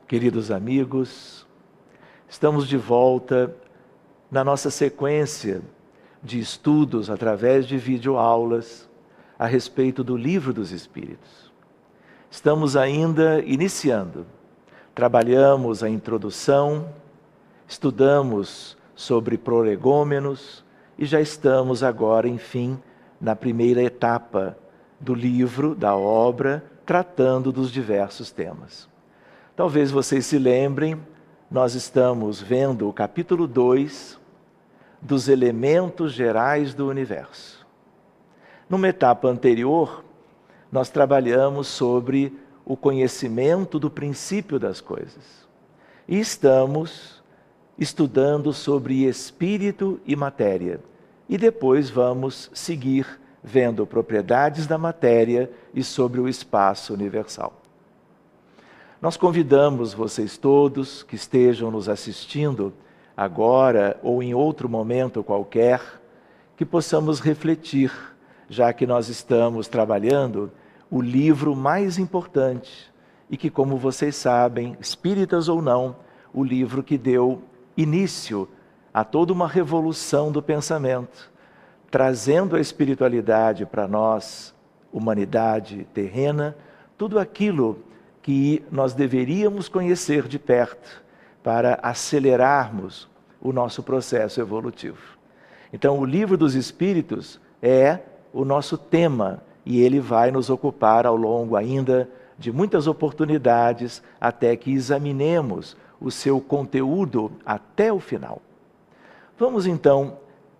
Queridos amigos, estamos de volta na nossa sequência de estudos através de videoaulas a respeito do Livro dos Espíritos. Estamos ainda iniciando. Trabalhamos a introdução, estudamos sobre prolegômenos e já estamos agora, enfim, na primeira etapa do livro, da obra, tratando dos diversos temas. Talvez vocês se lembrem, nós estamos vendo o capítulo 2 dos elementos gerais do universo. Numa etapa anterior, nós trabalhamos sobre o conhecimento do princípio das coisas. E estamos estudando sobre espírito e matéria. E depois vamos seguir vendo propriedades da matéria e sobre o espaço universal. Nós convidamos vocês todos que estejam nos assistindo agora ou em outro momento qualquer, que possamos refletir, já que nós estamos trabalhando o livro mais importante e que, como vocês sabem, espíritas ou não, o livro que deu início a toda uma revolução do pensamento, trazendo a espiritualidade para nós, humanidade terrena, tudo aquilo que nós deveríamos conhecer de perto para acelerarmos o nosso processo evolutivo. Então, o Livro dos Espíritos é o nosso tema e ele vai nos ocupar ao longo ainda de muitas oportunidades até que examinemos o seu conteúdo até o final. Vamos então,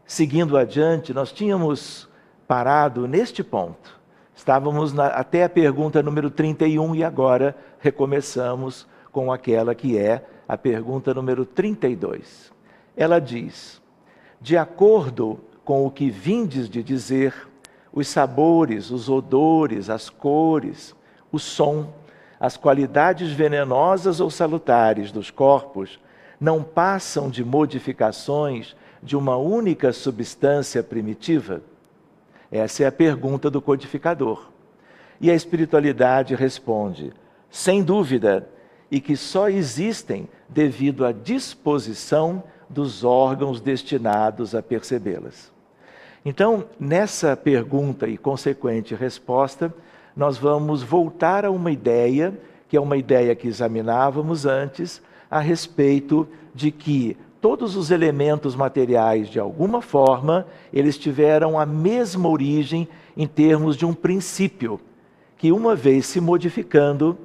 seguindo adiante, nós tínhamos parado neste ponto. Estávamos até a pergunta número 31 e agora recomeçamos com aquela que é a pergunta número 32. Ela diz: de acordo com o que vindes de dizer, os sabores, os odores, as cores, o som, as qualidades venenosas ou salutares dos corpos não passam de modificações de uma única substância primitiva? Essa é a pergunta do codificador. E a espiritualidade responde: sem dúvida, e que só existem devido à disposição dos órgãos destinados a percebê-las. Então, nessa pergunta e consequente resposta, nós vamos voltar a uma ideia, que é uma ideia que examinávamos antes, a respeito de que todos os elementos materiais, de alguma forma, eles tiveram a mesma origem em termos de um princípio, que uma vez se modificando,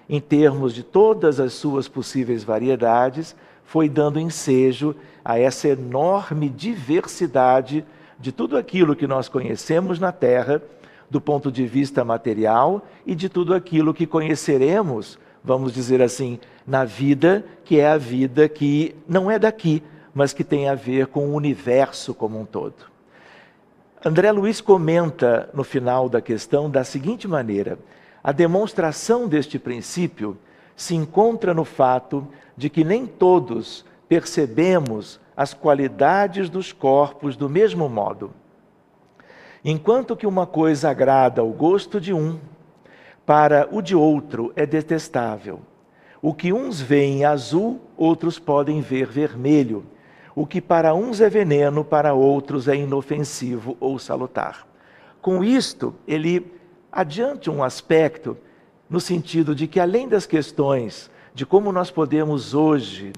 em termos de todas as suas possíveis variedades, foi dando ensejo a essa enorme diversidade de tudo aquilo que nós conhecemos na Terra, do ponto de vista material, e de tudo aquilo que conheceremos, vamos dizer assim, na vida, que é a vida que não é daqui, mas que tem a ver com o universo como um todo. André Luiz comenta no final da questão da seguinte maneira: a demonstração deste princípio se encontra no fato de que nem todos percebemos as qualidades dos corpos do mesmo modo. Enquanto que uma coisa agrada ao gosto de um, para o de outro é detestável. O que uns veem azul, outros podem ver vermelho. O que para uns é veneno, para outros é inofensivo ou salutar. Com isto, ele adianta um aspecto no sentido de que, além das questões de como nós podemos hoje,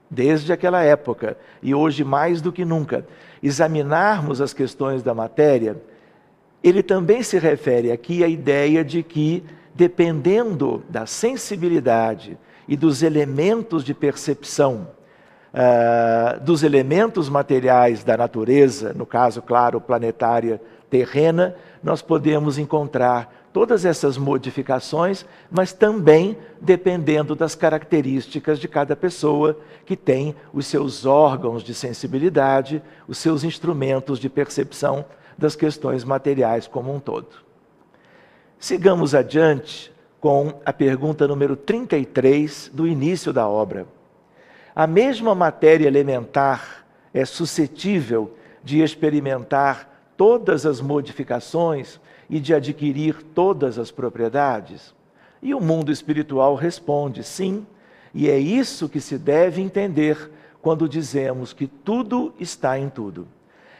desde aquela época, e hoje mais do que nunca, examinarmos as questões da matéria, ele também se refere aqui à ideia de que, dependendo da sensibilidade e dos elementos de percepção, dos elementos materiais da natureza, no caso, claro, planetária, terrena, nós podemos encontrar todas essas modificações, mas também dependendo das características de cada pessoa que tem os seus órgãos de sensibilidade, os seus instrumentos de percepção das questões materiais como um todo. Sigamos adiante com a pergunta número 33 do início da obra. A mesma matéria elementar é suscetível de experimentar todas as modificações e de adquirir todas as propriedades? E o mundo espiritual responde: sim, E é isso que se deve entender quando dizemos que tudo está em tudo.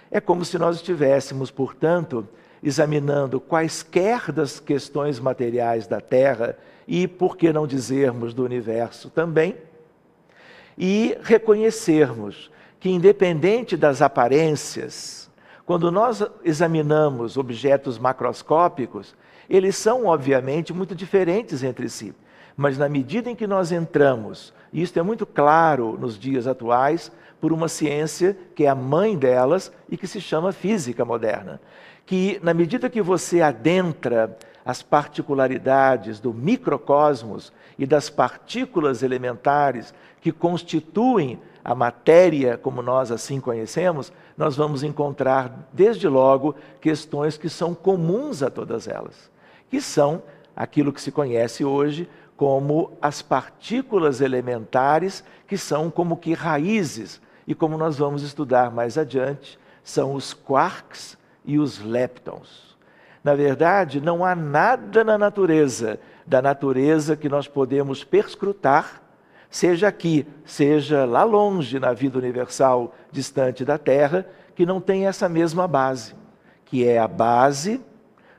É como se nós estivéssemos, portanto, examinando quaisquer das questões materiais da Terra e, por que não dizermos, do universo também, e reconhecermos que, independente das aparências, quando nós examinamos objetos macroscópicos, eles são, obviamente, muito diferentes entre si. Mas na medida em que nós entramos, e isto é muito claro nos dias atuais, por uma ciência que é a mãe delas e que se chama física moderna, que na medida que você adentra as particularidades do microcosmos e das partículas elementares que constituem a matéria como nós assim conhecemos, nós vamos encontrar desde logo questões que são comuns a todas elas, que são aquilo que se conhece hoje como as partículas elementares, que são como que raízes, e como nós vamos estudar mais adiante, são os quarks e os leptons. Na verdade, não há nada na natureza, da natureza que nós podemos perscrutar, seja aqui, seja lá longe na vida universal, distante da Terra, que não tem essa mesma base, que é a base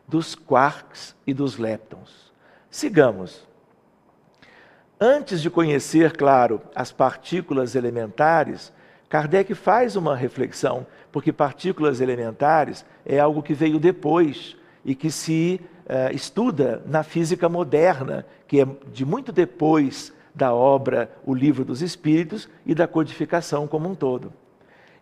dos quarks e dos leptons. Sigamos. Antes de conhecer, claro, as partículas elementares, Kardec faz uma reflexão, porque partículas elementares é algo que veio depois e que se estuda na física moderna, que é de muito depois da obra O Livro dos Espíritos e da codificação como um todo.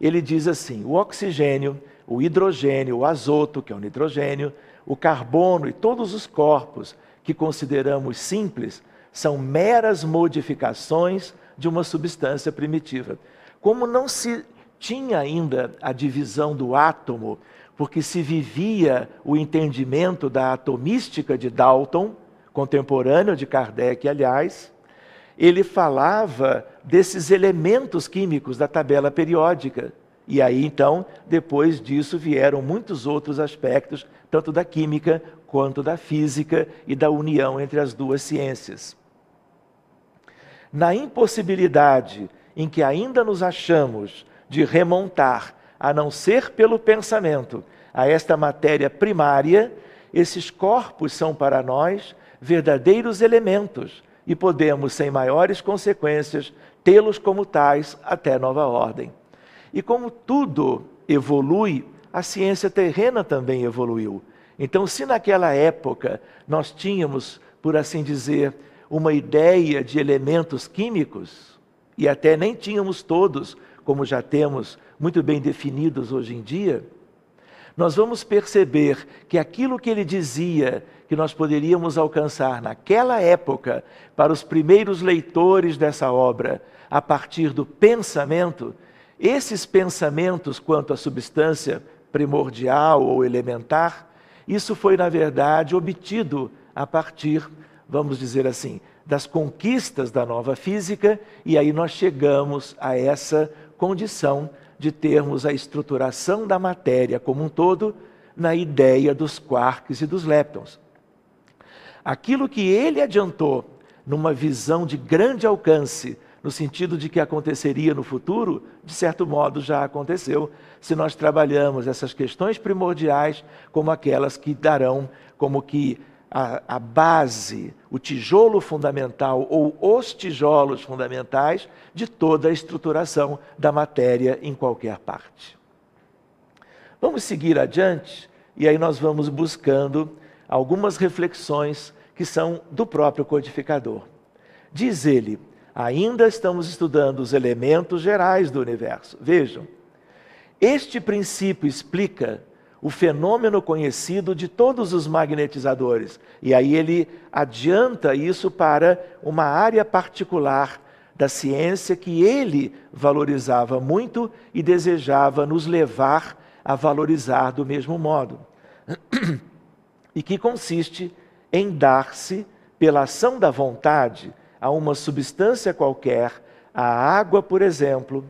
Ele diz assim: o oxigênio, o hidrogênio, o azoto, que é o nitrogênio, o carbono e todos os corpos que consideramos simples são meras modificações de uma substância primitiva. Como não se tinha ainda a divisão do átomo, porque se vivia o entendimento da atomística de Dalton, contemporâneo de Kardec, aliás, ele falava desses elementos químicos da tabela periódica. E aí, então, depois disso vieram muitos outros aspectos, tanto da química quanto da física e da união entre as duas ciências. Na impossibilidade em que ainda nos achamos de remontar, a não ser pelo pensamento, a esta matéria primária, esses corpos são para nós verdadeiros elementos e podemos, sem maiores consequências, tê-los como tais até nova ordem. E como tudo evolui, a ciência terrena também evoluiu. Então, se naquela época nós tínhamos, por assim dizer, uma ideia de elementos químicos, e até nem tínhamos todos, como já temos muito bem definidos hoje em dia, nós vamos perceber que aquilo que ele dizia que nós poderíamos alcançar naquela época, para os primeiros leitores dessa obra, a partir do pensamento, esses pensamentos quanto à substância primordial ou elementar, isso foi, na verdade, obtido a partir, vamos dizer assim, das conquistas da nova física, e aí nós chegamos a essa condição de termos a estruturação da matéria como um todo na ideia dos quarks e dos leptons. Aquilo que ele adiantou numa visão de grande alcance, no sentido de que aconteceria no futuro, de certo modo já aconteceu, se nós trabalhamos essas questões primordiais como aquelas que darão como que a base, o tijolo fundamental ou os tijolos fundamentais de toda a estruturação da matéria em qualquer parte. Vamos seguir adiante e aí nós vamos buscando algumas reflexões que são do próprio codificador. Diz ele: ainda estamos estudando os elementos gerais do universo. Vejam, este princípio explica o fenômeno conhecido de todos os magnetizadores. E aí ele adianta isso para uma área particular da ciência que ele valorizava muito e desejava nos levar a valorizar do mesmo modo. E que consiste em dar-se, pela ação da vontade, a uma substância qualquer, a água, por exemplo,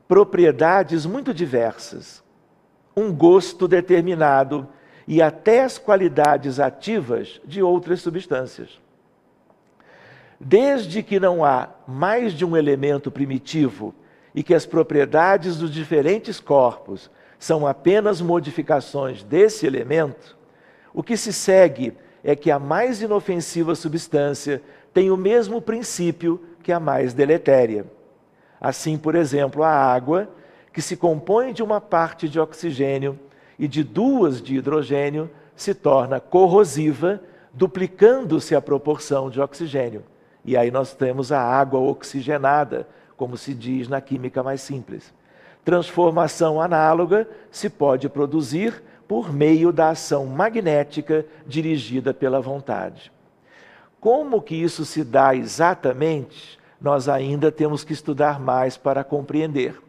propriedades muito diversas, um gosto determinado e até as qualidades ativas de outras substâncias. Desde que não há mais de um elemento primitivo e que as propriedades dos diferentes corpos são apenas modificações desse elemento, o que se segue é que a mais inofensiva substância tem o mesmo princípio que a mais deletéria. Assim, por exemplo, a água, que se compõe de uma parte de oxigênio e de 2 de hidrogênio, se torna corrosiva, duplicando-se a proporção de oxigênio. E aí nós temos a água oxigenada, como se diz na química mais simples. Transformação análoga se pode produzir por meio da ação magnética dirigida pela vontade. Como que isso se dá exatamente, nós ainda temos que estudar mais para compreender.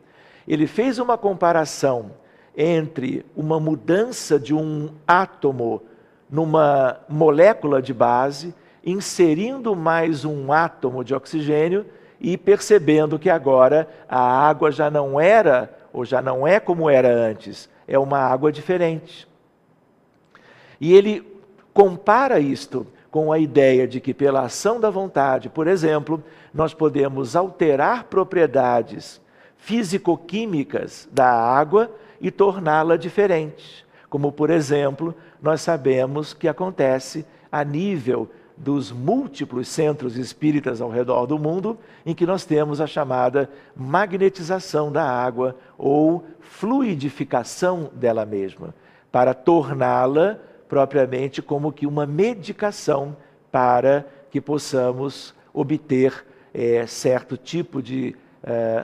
Ele fez uma comparação entre uma mudança de um átomo numa molécula de base, inserindo mais um átomo de oxigênio e percebendo que agora a água já não era, ou já não é como era antes, é uma água diferente. E ele compara isto com a ideia de que pela ação da vontade, por exemplo, nós podemos alterar propriedades físico-químicas da água e torná-la diferente. Como, por exemplo, nós sabemos que acontece a nível dos múltiplos centros espíritas ao redor do mundo, em que nós temos a chamada magnetização da água ou fluidificação dela mesma, para torná-la propriamente como que uma medicação para que possamos obter certo tipo de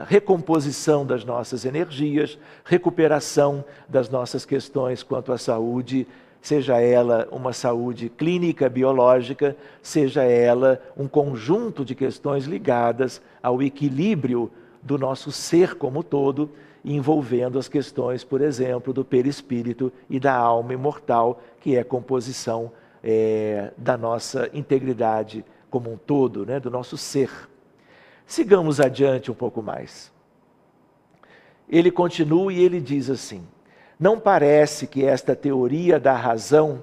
recomposição das nossas energias, recuperação das nossas questões quanto à saúde, seja ela uma saúde clínica, biológica, seja ela um conjunto de questões ligadas ao equilíbrio do nosso ser como todo, envolvendo as questões, por exemplo, do perispírito e da alma imortal, que é a composição da nossa integridade como um todo, né, do nosso ser. Sigamos adiante um pouco mais. Ele continua e ele diz assim: não parece que esta teoria dá razão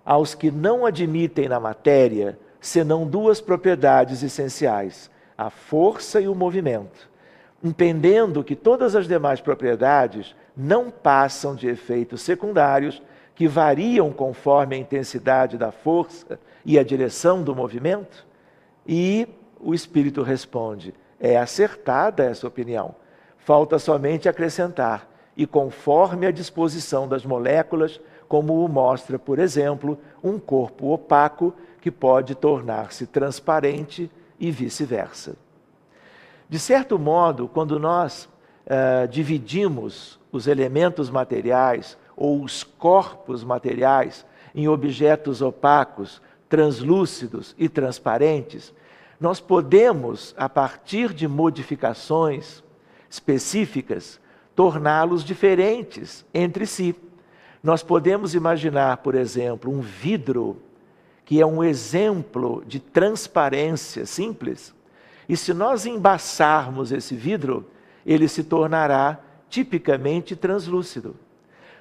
aos que não admitem na matéria senão 2 propriedades essenciais, a força e o movimento, entendendo que todas as demais propriedades não passam de efeitos secundários que variam conforme a intensidade da força e a direção do movimento? E o Espírito responde: é acertada essa opinião. Falta somente acrescentar: e conforme a disposição das moléculas, como o mostra, por exemplo, um corpo opaco que pode tornar-se transparente e vice-versa. De certo modo, quando nós dividimos os elementos materiais ou os corpos materiais em objetos opacos, translúcidos e transparentes, nós podemos, a partir de modificações específicas, torná-los diferentes entre si. Nós podemos imaginar, por exemplo, um vidro, que é um exemplo de transparência simples, e se nós embaçarmos esse vidro, ele se tornará tipicamente translúcido.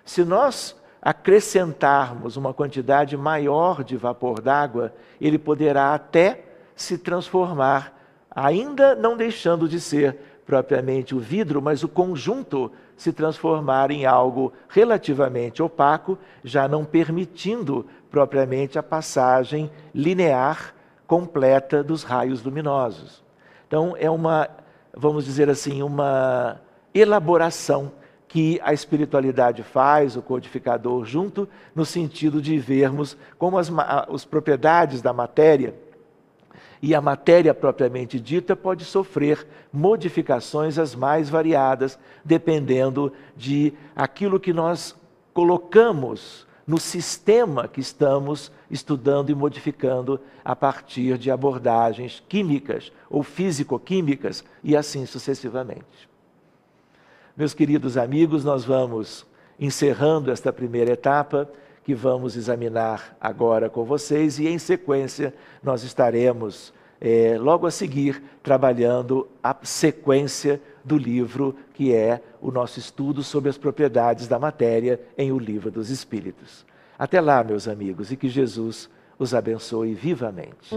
Se nós acrescentarmos uma quantidade maior de vapor d'água, ele poderá até se transformar, ainda não deixando de ser propriamente o vidro, mas o conjunto se transformar em algo relativamente opaco, já não permitindo propriamente a passagem linear completa dos raios luminosos. Então é uma, vamos dizer assim, uma elaboração que a espiritualidade faz, o codificador junto, no sentido de vermos como as propriedades da matéria e a matéria propriamente dita pode sofrer modificações as mais variadas, dependendo de aquilo que nós colocamos no sistema que estamos estudando e modificando a partir de abordagens químicas ou físico-químicas e assim sucessivamente. Meus queridos amigos, nós vamos encerrando esta primeira etapa, que vamos examinar agora com vocês, e em sequência nós estaremos logo a seguir trabalhando a sequência do livro que é o nosso estudo sobre as propriedades da matéria em O Livro dos Espíritos. Até lá, meus amigos, e que Jesus os abençoe vivamente.